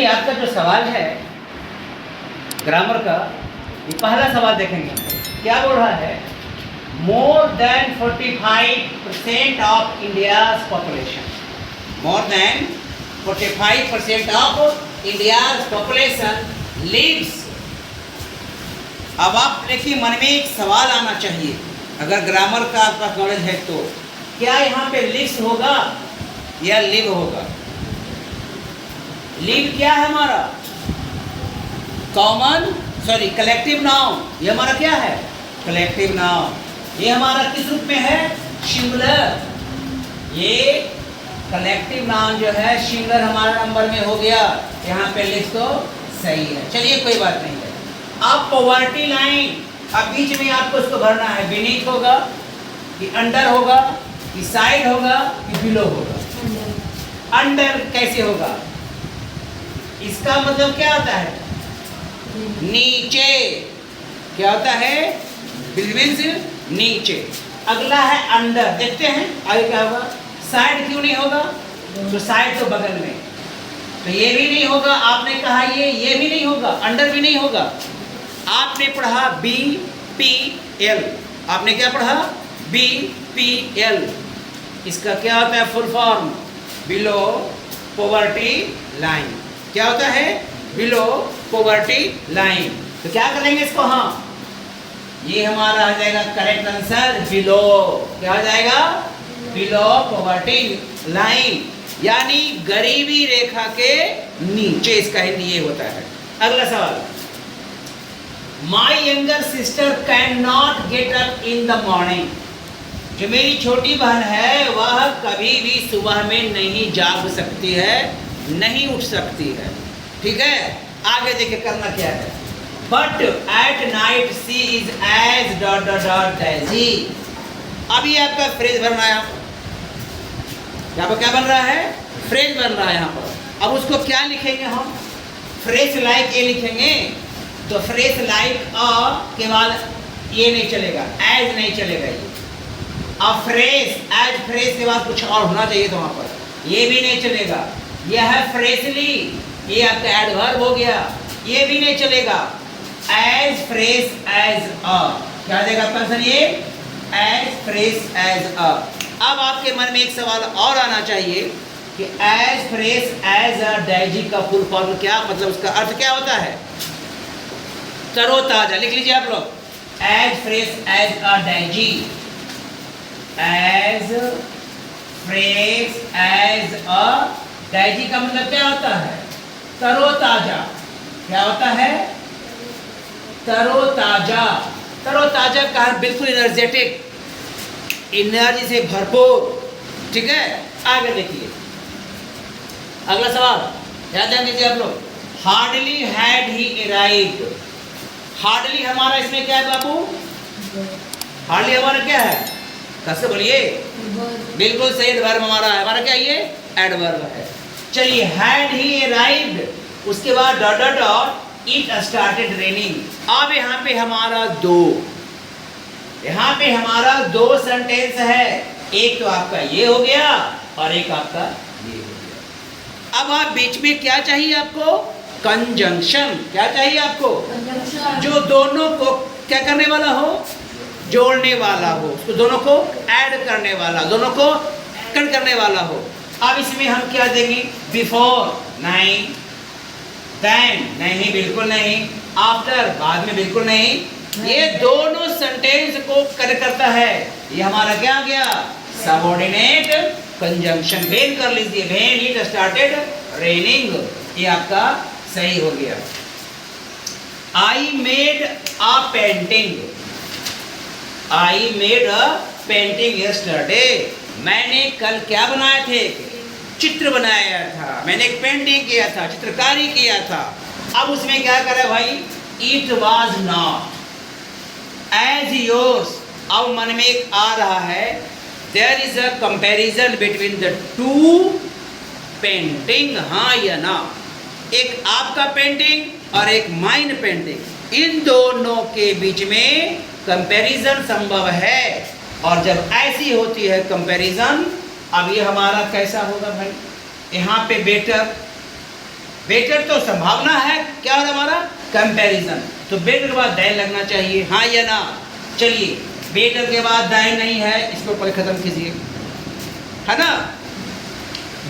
चलिए आपका जो सवाल है ग्रामर का, ये पहला सवाल देखेंगे। क्या बोल रहा है? More than 45% of India's population, more than 45% of India's population lives. अब आप देखिए, मन में एक सवाल आना चाहिए, अगर ग्रामर का आपका नॉलेज है तो, क्या यहाँ पे लिव्स होगा या लिव होगा? लिव क्या है हमारा? Common, sorry collective noun. ये हमारा क्या है? Collective noun. ये हमारा किस रूप में है? सिंगुलर। ये कलेक्टिव नाउन जो है सिंगुलर हमारा नंबर में हो गया, यहाँ पे लिख तो सही है। चलिए कोई बात नहीं है। अब पॉवर्टी लाइन, अब बीच में आपको उसको भरना है, बीनीथ होगा कि अंडर होगा कि साइड होगा कि बिलो होगा? अंडर कैसे होगा? इसका मतलब क्या होता है? नीचे। क्या होता है? मीन्स नीचे। अगला है अंडर, देखते हैं आगे क्या होगा। साइड क्यों नहीं होगा? तो साइड तो बगल में, तो ये भी नहीं होगा। आपने कहा ये भी नहीं होगा, अंडर भी नहीं होगा। आपने पढ़ा BPL, आपने क्या पढ़ा? BPL। इसका क्या होता है full form? Below poverty line. क्या होता है? Below poverty line. तो क्या करेंगे इसको? हाँ, ये हमारा आ जाएगा करेक्ट आंसर, बिलो। क्या हो जाएगा? बिलो पॉवर्टी लाइन, यानी गरीबी रेखा के नीचे। इसका हिंदी ये होता है। अगला सवाल, my younger sister can not get up in the morning. जो मेरी छोटी बहन है वह कभी भी सुबह में नहीं जाग सकती है, नहीं उठ सकती है। ठीक है, आगे देखिए करना क्या है। But at night she is as dot dot dot daisy. अभी आपका फ्रेज बन रहा है, यहाँ पर क्या बन रहा है? फ्रेज बन रहा है यहाँ पर। अब उसको क्या लिखेंगे हम? फ्रेज लाइक ए लिखेंगे। तो फ्रेज लाइक अ के बाद ये नहीं चलेगा, एज नहीं चलेगा। ये अब फ्रेज, एज फ्रेज के बाद कुछ और होना चाहिए था वहाँ पर, ये भी नहीं चलेगा। यह है फ्रेजली, ये आपका एडवर्ब हो गया, ये भी नहीं चलेगा। एज फ्रेज एज अ, क्या देगा आपका आंसर? ये एज फ्रेज एज अ। अब आपके मन में एक सवाल और आना चाहिए कि as fresh as a daisy का फुल फॉर्म क्या, मतलब उसका अर्थ क्या होता है? तरोताजा। लिख लीजिए आप लोग, as fresh as a daisy, as fresh as a daisy का मतलब क्या होता है? तरोताजा। क्या होता है? तरोताजा। तरोताजा का बिल्कुल एनर्जेटिक, एनर्जी से भरपूर। ठीक है, आगे देखिए अगला सवाल, याद ध्यान दीजिए आप लोग। Hardly had he arrived. Hardly हमारा इसमें क्या है बाबू? हार्डली हमारा क्या है? कैसे बोलिए? बिल्कुल सही, एडवर्ब हमारा है। हमारा क्या ये? एडवर्ब है। चलिए, हैड ही अराइव्ड, उसके बाद dot dot dot it started raining. अब यहाँ पे हमारा दो, यहाँ पे हमारा दो सेंटेंस है। एक तो आपका ये हो गया और एक आपका ये हो गया। अब आप बीच में क्या चाहिए आपको? कंजंक्शन। क्या चाहिए आपको? जो दोनों को क्या करने वाला हो? जोड़ने वाला हो, उसको दोनों को ऐड करने वाला, दोनों को कट करने वाला हो। अब इसमें हम क्या देंगे? बिफोर नहीं, देन नहीं, बिल्कुल नहीं, आफ्टर बाद में बिल्कुल नहीं। ये दोनों सेंटेंस को कट करता है। ये हमारा क्या आ गया? Subordinate conjunction. वेन कर लीजिए, वेन इट स्टार्टेड रेनिंग, ये आपका सही हो गया। I made a painting, I made a painting yesterday. मैंने कल क्या बनाए थे? चित्र बनाया था, मैंने एक पेंटिंग किया था, चित्रकारी किया था। अब उसमें क्या करे भाई? It was not as yours. अब मन में एक आ रहा है, there is a comparison between the two painting, हाँ या ना? एक आपका पेंटिंग और एक माइन पेंटिंग, इन दोनों के बीच में कंपैरिजन संभव है। और जब ऐसी होती है कंपैरिजन, अब ये हमारा कैसा होगा भाई? यहाँ पे बेटर, बेटर तो संभावना है, क्या है हमारा कंपैरिजन, तो बेटर के बाद दाइन लगना चाहिए, हाँ या ना। चलिए बेटर के बाद दाइन नहीं है, इसको पहले खत्म कीजिए, है ना।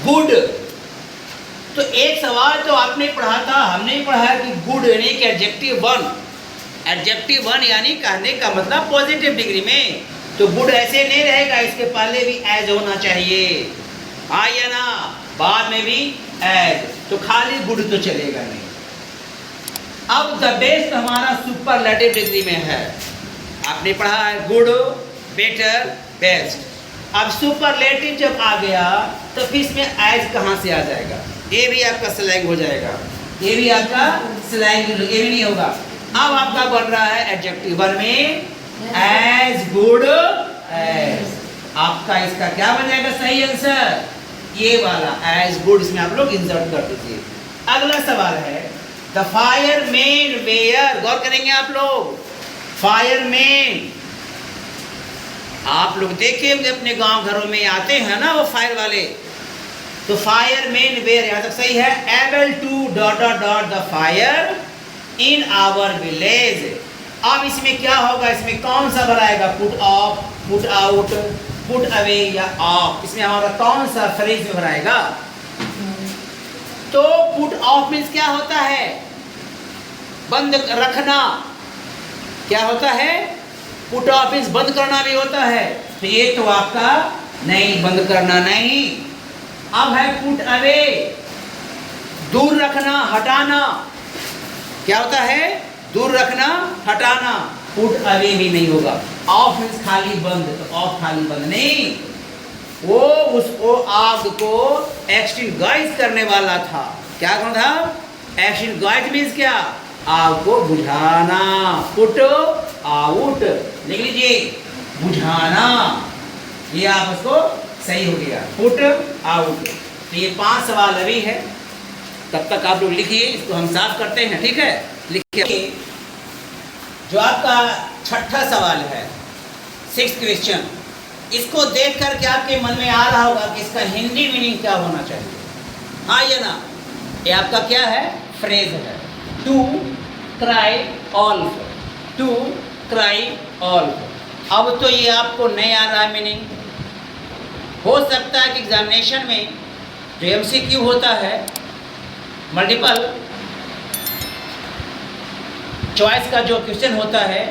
गुड, तो एक सवाल तो आपने पढ़ा था, हमने पढ़ा है कि गुड यानी कि एडजेक्टिव वन, एडजेक्टिव वन यानी कहने का मतलब पॉजिटिव डिग्री में, तो गुड ऐसे नहीं रहेगा, इसके पहले भी एज होना चाहिए, हाँ या ना, बाद में भी एज, तो खाली गुड तो चलेगा नहीं। अब द बेस्ट हमारा सुपरलेटिव डिग्री में है, आपने पढ़ा है गुड, बेटर, बेस्ट। अब सुपरलेटिव जब आ गया तो फिर इसमें एज कहाँ से आ जाएगा, ये भी आपका स्लैंग हो जाएगा, ये भी आपका स्लैंग, ये भी नहीं होगा। अब आपका बन रहा है एडजेक्टिव वन में एज गुड एज, आपका इसका क्या बन जाएगा सही आंसर, ये वाला एज गुड, इसमें आप लोग इंसर्ट कर दीजिए। अगला सवाल है द फायरमैन वेयर, गौर करेंगे आप लोग, फायरमैन, आप लोग देखे होंगे अपने गांव घरों में आते हैं ना वो फायर वाले, तो फायरमैन वेयर यहाँ तक सही है, able to dot dot dot the fire in our village. अब इसमें क्या होगा, इसमें कौन सा बनाएगा, put off, put out, put away या ऑफ, इसमें हमारा कौन सा फ्रेज में बनाएगा, तो पुट ऑफ मीन्स क्या होता है, बंद रखना, क्या होता है, पुट ऑफ मीन्स बंद करना भी होता है, तो ये तो आपका नहीं, बंद करना नहीं। अब है पुट अवे, दूर रखना, हटाना, क्या होता है, दूर रखना, हटाना, पुट अवे भी नहीं होगा। ऑफ मीन्स खाली बंद, तो ऑफ खाली बंद नहीं, वो उसको आग को एक्सटिंग्विश करने वाला था, क्या करना था, एक्सटिंग्विश मीन्स क्या, आग को बुझाना, पुट आउट, लिख लीजिए, बुझाना, ये आप उसको सही हो गया, पुट आउट। तो ये 5 सवाल अभी है, तब तक आप लोग लिखिए, इसको हम साफ करते हैं, ठीक है। लिखिए जो आपका छठा सवाल है, 6th क्वेश्चन, इसको देख करके आपके मन में आ रहा होगा कि इसका हिंदी मीनिंग क्या होना चाहिए, हाँ या ना। ये आपका क्या है, फ्रेज है, to cry also, to cry also. अब तो ये आपको नहीं आ रहा मीनिंग, हो सकता है कि एग्जामिनेशन में जो MCQ होता है, मल्टीपल चॉइस का जो क्वेश्चन होता है,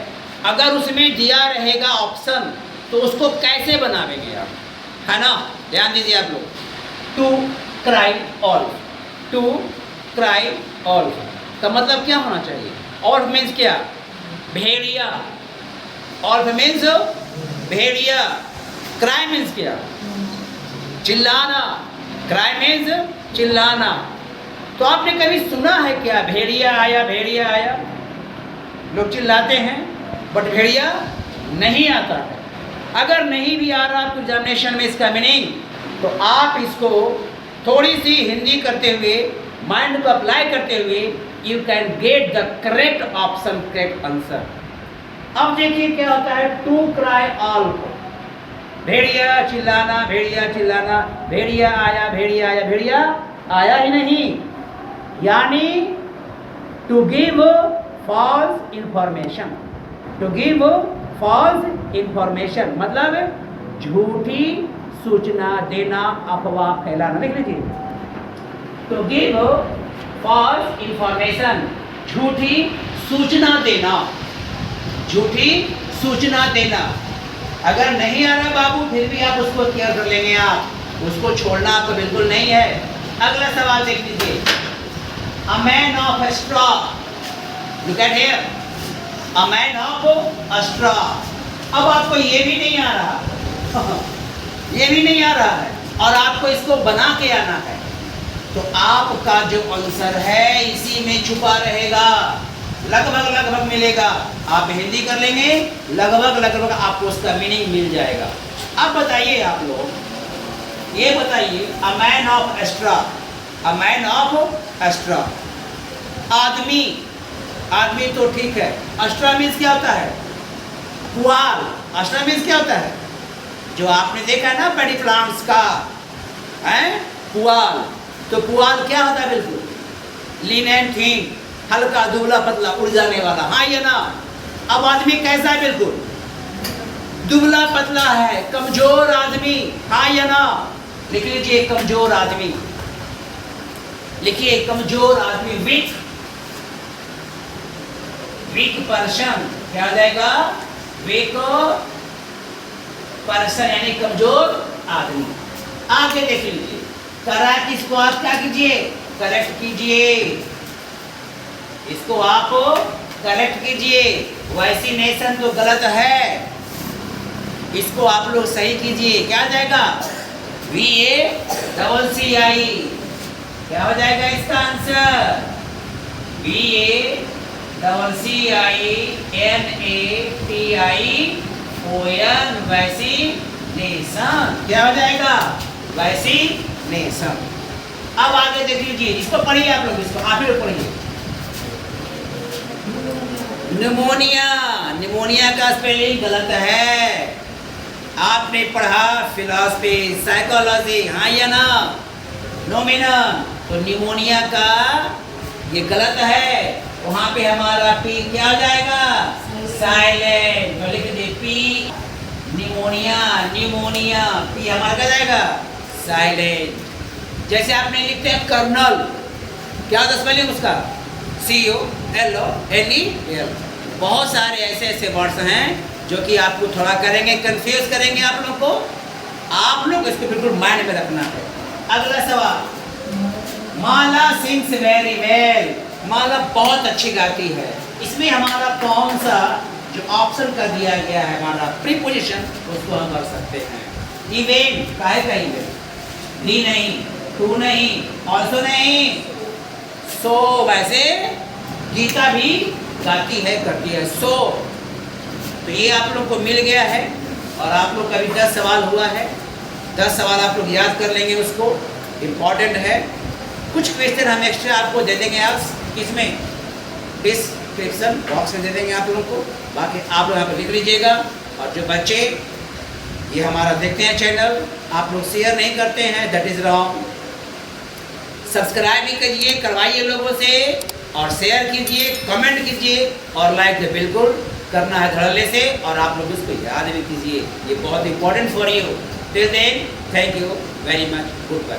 अगर उसमें दिया रहेगा ऑप्शन तो उसको कैसे बनावेंगे आप, है ना, ध्यान दीजिए आप लोग। To cry all, to cry all का मतलब क्या होना चाहिए, ऑल मीन्स क्या, भेड़िया, ऑल मीन्स भेड़िया, क्राई मीन्स क्या, चिल्लाना, क्राई मीन्स चिल्लाना। तो आपने कभी सुना है क्या, भेड़िया आया, भेड़िया आया, लोग चिल्लाते हैं, बट भेड़िया नहीं आता है। अगर नहीं भी आ रहा आपको एग्जामिनेशन में इसका मीनिंग, तो आप इसको थोड़ी सी हिंदी करते हुए, माइंड को अप्लाई करते हुए, you can get the correct option, correct answer. अब देखिए क्या होता है, टू क्राई ऑल, भेड़िया चिल्लाना, भेड़िया चिल्लाना, भेड़िया आया, भेड़िया आया, भेड़िया आया ही नहीं, यानी to give false information, to give false information मतलब झूठी सूचना देना, अफवाह फैलाना, लिख लीजिए, टू गिव फॉल्स इंफॉर्मेशन, झूठी सूचना देना, झूठी सूचना देना। अगर नहीं आ रहा बाबू, फिर भी आप उसको क्लियर कर लेंगे, आप उसको छोड़ना आपको बिल्कुल नहीं है। अगला सवाल देख लीजिए, अ man of a straw, look at here, a man of a straw. अब आपको ये भी नहीं आ रहा ये भी नहीं आ रहा है, और आपको इसको बना के आना है, तो आपका जो आंसर है इसी में छुपा रहेगा, लगभग लगभग मिलेगा। आप हिंदी कर लेंगे, लगभग लगभग आपको उसका मीनिंग मिल जाएगा। अब बताइए आप लोग, ये बताइए, a man of straw, a man of straw, आदमी, आदमी तो ठीक है, एस्ट्रा मीन्स क्या होता है, पुआल, एस्ट्रा मीन्स क्या होता है, जो आपने देखा है ना पेडी प्लांट्स का है पुआल, तो पुआल क्या होता है, बिल्कुल लीन एंड थिन, हल्का दुबला पतला उड़ जाने वाला, हाँ या ना। अब आदमी कैसा है? बिल्कुल दुबला पतला है, कमजोर आदमी, हाँ या ना। लिख लीजिए कमजोर आदमी, लिखिए कमजोर आदमी, वीक, वीक पर्सन, क्या हो जाएगा? वीक पर्सन यानी कमजोर आदमी। आगे देख लीजिए, करेक्ट, इसको आप क्या कीजिए? करेक्ट कीजिए, इसको आप करेक्ट कीजिए। वैक्सीनेशन तो गलत है, इसको आप लोग सही कीजिए। क्या आ जाएगा? VACCI, क्या हो जाएगा इसका आंसर? VACCINATION, वैक्सीनेशन, क्या हो जाएगा? वैक्सीनेशन। अब आगे देख लीजिए, इसको पढ़िए आप लोग, इसको आप ही लोग पढ़िए। निमोनिया, निमोनिया का स्पेलिंग गलत है। आपने पढ़ा फिलॉसफी, साइकोलॉजी, हाँ या ना? नोमिनम, तो निमोनिया का ये गलत है। वहां पे हमारा पी क्या हो जाएगा? साइलेंट। तो लिख दीजिए पी, निमोनिया, निमोनिया, पी हमारा क्या जाएगा? साइलेंट। जैसे आपने लिखते हैं कर्नल, क्या होता है स्पेलिंग उसका? COLNEL। बहुत सारे ऐसे ऐसे वर्ड्स हैं जो कि आपको थोड़ा करेंगे, कंफ्यूज करेंगे आप लोग को। आप लोग इसको बिल्कुल माइंड में रखना है। अगला सवाल, माला सिंग्स वेरी वेल, माला बहुत अच्छी गाती है। इसमें हमारा कौन सा जो ऑप्शन का दिया गया है हमारा प्रीपोजिशन, उसको हम कर सकते हैं। इवेंट, काहे का इवेंट? दी नहीं, टू नहीं, ऑल्सो नहीं, सो। वैसे गीता भी गाती है, करती है, सो। तो ये आप लोग को मिल गया है। और आप लोग का भी 10 सवाल हुआ है। 10 सवाल आप लोग याद कर लेंगे, उसको इम्पॉर्टेंट है। कुछ क्वेश्चन हम एक्स्ट्रा आपको दे देंगे, आप इसमें डिस्क्रिप्शन बॉक्स में दे देंगे आप लोगों को। बाकी आप लोग यहाँ पर लिख लीजिएगा। और जो बच्चे ये हमारा देखते हैं चैनल, आप लोग शेयर नहीं करते हैं, दैट इज़ रॉन्ग। सब्सक्राइब भी कीजिए, करवाइए लोगों से, और शेयर कीजिए, कमेंट कीजिए, और लाइक तो बिल्कुल करना है धड़ल्ले से। और आप लोग इसको याद भी कीजिए, ये बहुत important for you. Till then, thank you very much, good bye.